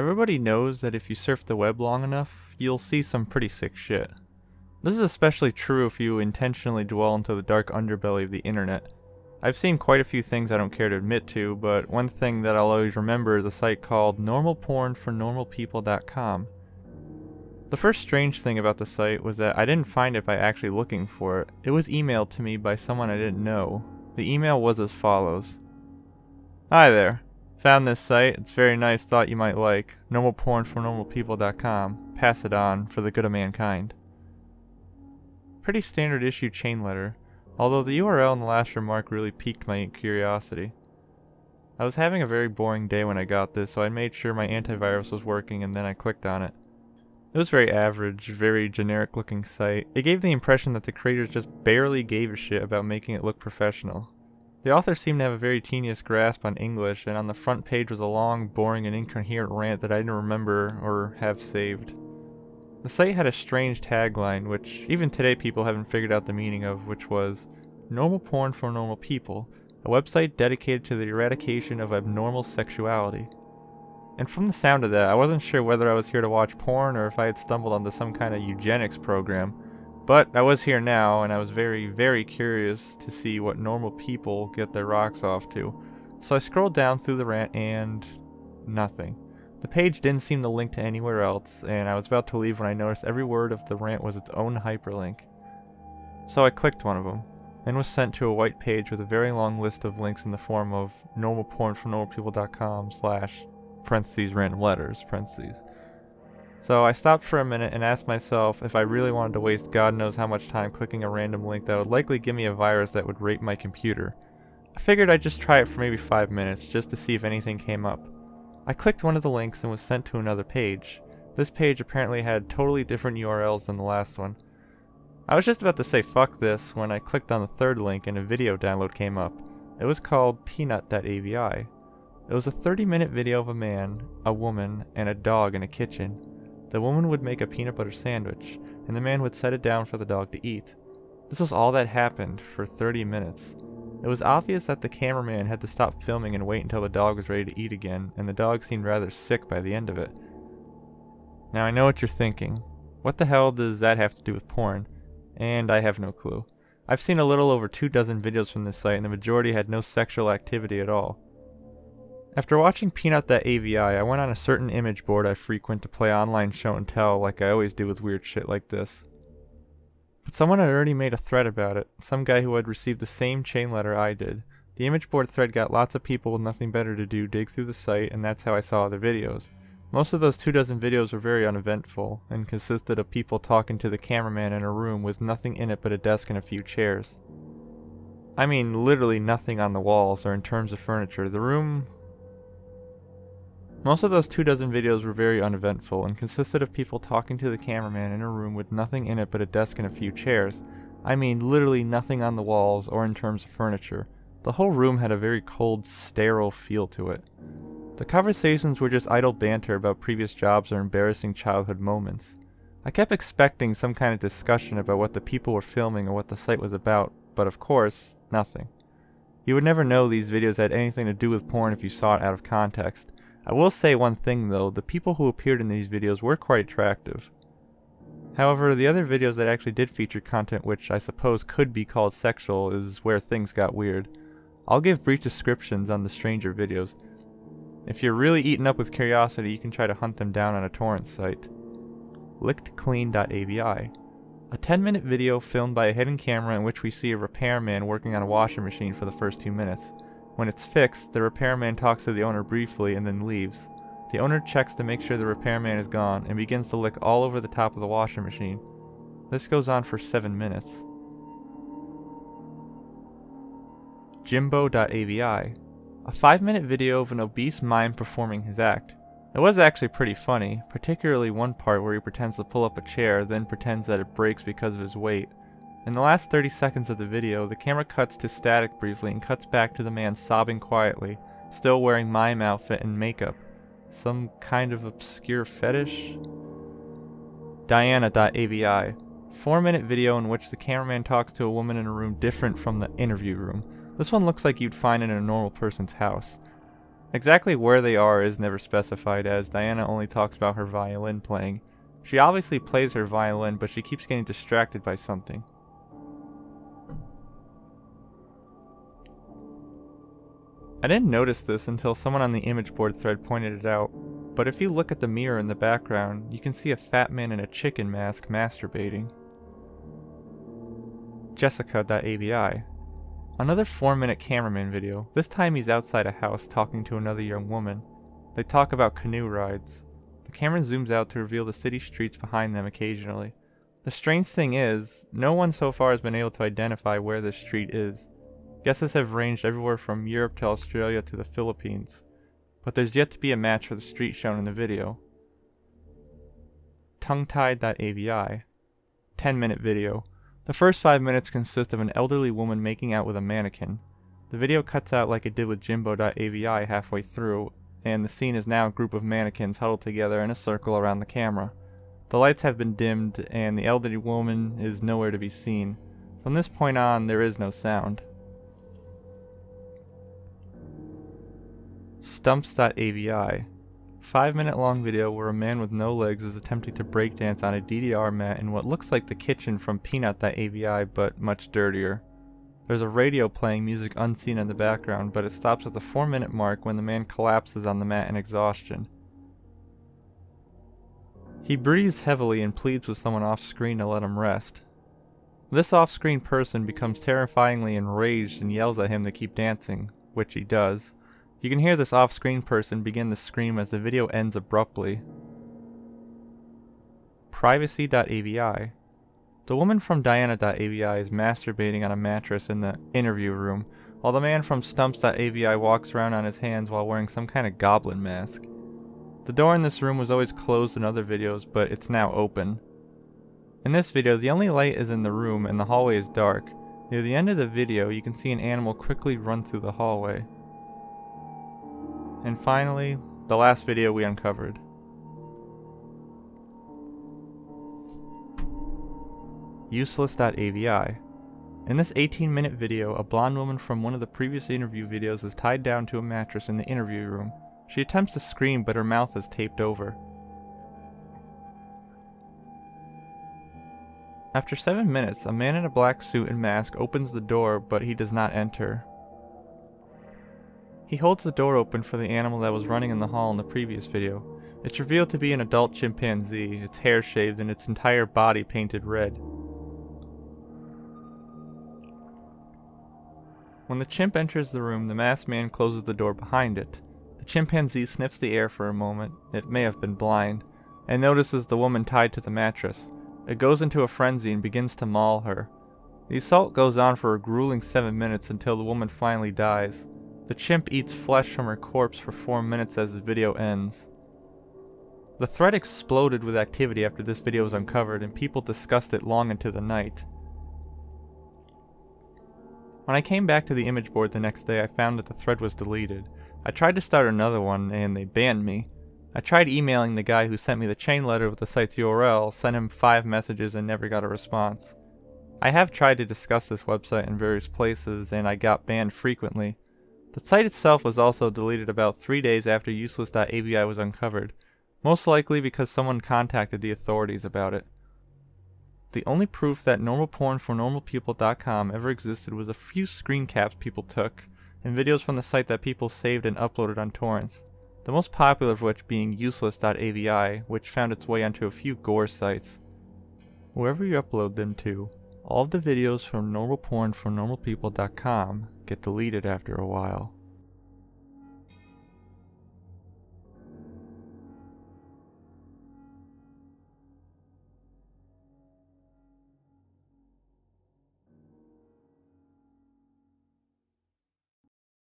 Everybody knows that if you surf the web long enough, you'll see some pretty sick shit. This is especially true if you intentionally dwell into the dark underbelly of the internet. I've seen quite a few things I don't care to admit to, but one thing that I'll always remember is a site called normalpornfornormalpeople.com. The first strange thing about the site was that I didn't find it by actually looking for it. It was emailed to me by someone I didn't know. The email was as follows. Hi there. Found this site. It's very nice. Thought you might like. Normalpornfornormalpeople.com. Pass it on for the good of mankind. Pretty standard issue chain letter, although the URL in the last remark really piqued my curiosity. I was having a very boring day when I got this, so I made sure my antivirus was working and then I clicked on it. It was very average, very generic looking site. It gave the impression that the creators just barely gave a shit about making it look professional. The author seemed to have a very tedious grasp on English, and on the front page was a long, boring, and incoherent rant that I didn't remember or have saved. The site had a strange tagline, which even today people haven't figured out the meaning of, which was, Normal Porn for Normal People, a website dedicated to the eradication of abnormal sexuality. And from the sound of that, I wasn't sure whether I was here to watch porn or if I had stumbled onto some kind of eugenics program. But I was here now, and I was very, very curious to see what normal people get their rocks off to. So I scrolled down through the rant and nothing. The page didn't seem to link to anywhere else, and I was about to leave when I noticed every word of the rant was its own hyperlink. So I clicked one of them, and was sent to a white page with a very long list of links in the form of normalpornfornormalpeople.com / parentheses random letters, parentheses. So I stopped for a minute and asked myself if I really wanted to waste God knows how much time clicking a random link that would likely give me a virus that would rape my computer. I figured I'd just try it for maybe 5 minutes just to see if anything came up. I clicked one of the links and was sent to another page. This page apparently had totally different URLs than the last one. I was just about to say fuck this when I clicked on the third link and a video download came up. It was called peanut.avi. It was a 30-minute video of a man, a woman, and a dog in a kitchen. The woman would make a peanut butter sandwich, and the man would set it down for the dog to eat. This was all that happened for 30 minutes. It was obvious that the cameraman had to stop filming and wait until the dog was ready to eat again, and the dog seemed rather sick by the end of it. Now I know what you're thinking. What the hell does that have to do with porn? And I have no clue. I've seen a little over 24 videos from this site, and the majority had no sexual activity at all. After watching Peanut.avi, I went on a certain image board I frequent to play online show and tell like I always do with weird shit like this. But someone had already made a thread about it, some guy who had received the same chain letter I did. The image board thread got lots of people with nothing better to do dig through the site, and that's how I saw other videos. Most of those 24 videos were very uneventful, and consisted of people talking to the cameraman in a room with nothing in it but a desk and a few chairs. I mean literally nothing on the walls or in terms of furniture. Most of those 24 videos were very uneventful and consisted of people talking to the cameraman in a room with nothing in it but a desk and a few chairs. I mean literally nothing on the walls or in terms of furniture. The whole room had a very cold, sterile feel to it. The conversations were just idle banter about previous jobs or embarrassing childhood moments. I kept expecting some kind of discussion about what the people were filming or what the site was about, but of course, nothing. You would never know these videos had anything to do with porn if you saw it out of context. I will say one thing though, the people who appeared in these videos were quite attractive. However, the other videos that actually did feature content which I suppose could be called sexual is where things got weird. I'll give brief descriptions on the stranger videos. If you're really eaten up with curiosity, you can try to hunt them down on a torrent site. Lickedclean.avi. A 10-minute video filmed by a hidden camera in which we see a repairman working on a washing machine for the first 2 minutes. When it's fixed, the repairman talks to the owner briefly and then leaves. The owner checks to make sure the repairman is gone and begins to lick all over the top of the washing machine. This goes on for 7 minutes. Jimbo.avi. A 5-minute video of an obese mime performing his act. It was actually pretty funny, particularly one part where he pretends to pull up a chair, then pretends that it breaks because of his weight. In the last 30 seconds of the video, the camera cuts to static briefly and cuts back to the man sobbing quietly, still wearing mime outfit and makeup. Some kind of obscure fetish? Diana.avi. 4-minute video in which the cameraman talks to a woman in a room different from the interview room. This one looks like you'd find it in a normal person's house. Exactly where they are is never specified, as Diana only talks about her violin playing. She obviously plays her violin, but she keeps getting distracted by something. I didn't notice this until someone on the image board thread pointed it out, but if you look at the mirror in the background, you can see a fat man in a chicken mask masturbating. Jessica.avi. Another 4-minute cameraman video. This time he's outside a house talking to another young woman. They talk about canoe rides. The camera zooms out to reveal the city streets behind them occasionally. The strange thing is, no one so far has been able to identify where this street is. Guesses have ranged everywhere from Europe to Australia to the Philippines, but there's yet to be a match for the street shown in the video. Tonguetied.avi. 10-minute video. The first 5 minutes consist of an elderly woman making out with a mannequin. The video cuts out like it did with Jimbo.avi halfway through, and the scene is now a group of mannequins huddled together in a circle around the camera. The lights have been dimmed, and the elderly woman is nowhere to be seen. From this point on, there is no sound. Stumps.avi. 5-minute long video where a man with no legs is attempting to breakdance on a DDR mat in what looks like the kitchen from Peanut.avi, but much dirtier. There's a radio playing music unseen in the background, but it stops at the 4-minute mark when the man collapses on the mat in exhaustion. He breathes heavily and pleads with someone off-screen to let him rest. This off-screen person becomes terrifyingly enraged and yells at him to keep dancing, which he does. You can hear this off-screen person begin to scream as the video ends abruptly. Privacy.avi. The woman from Diana.avi is masturbating on a mattress in the interview room, while the man from Stumps.avi walks around on his hands while wearing some kind of goblin mask. The door in this room was always closed in other videos, but it's now open. In this video, the only light is in the room and the hallway is dark. Near the end of the video, you can see an animal quickly run through the hallway. And finally, the last video we uncovered. Useless.avi. In this 18-minute video, a blonde woman from one of the previous interview videos is tied down to a mattress in the interview room. She attempts to scream, but her mouth is taped over. After 7 minutes, a man in a black suit and mask opens the door, but he does not enter. He holds the door open for the animal that was running in the hall in the previous video. It's revealed to be an adult chimpanzee, its hair shaved and its entire body painted red. When the chimp enters the room, the masked man closes the door behind it. The chimpanzee sniffs the air for a moment, it may have been blind, and notices the woman tied to the mattress. It goes into a frenzy and begins to maul her. The assault goes on for a grueling 7 minutes until the woman finally dies. The chimp eats flesh from her corpse for 4 minutes as the video ends. The thread exploded with activity after this video was uncovered, and people discussed it long into the night. When I came back to the image board the next day, I found that the thread was deleted. I tried to start another one, and they banned me. I tried emailing the guy who sent me the chain letter with the site's URL, sent him 5 messages, and never got a response. I have tried to discuss this website in various places, and I got banned frequently. The site itself was also deleted about 3 days after Useless.avi was uncovered, most likely because someone contacted the authorities about it. The only proof that normalpornfornormalpeople.com ever existed was a few screen caps people took, and videos from the site that people saved and uploaded on torrents, the most popular of which being Useless.avi, which found its way onto a few gore sites. Wherever you upload them to, all of the videos from normalpornfornormalpeople.com get deleted after a while.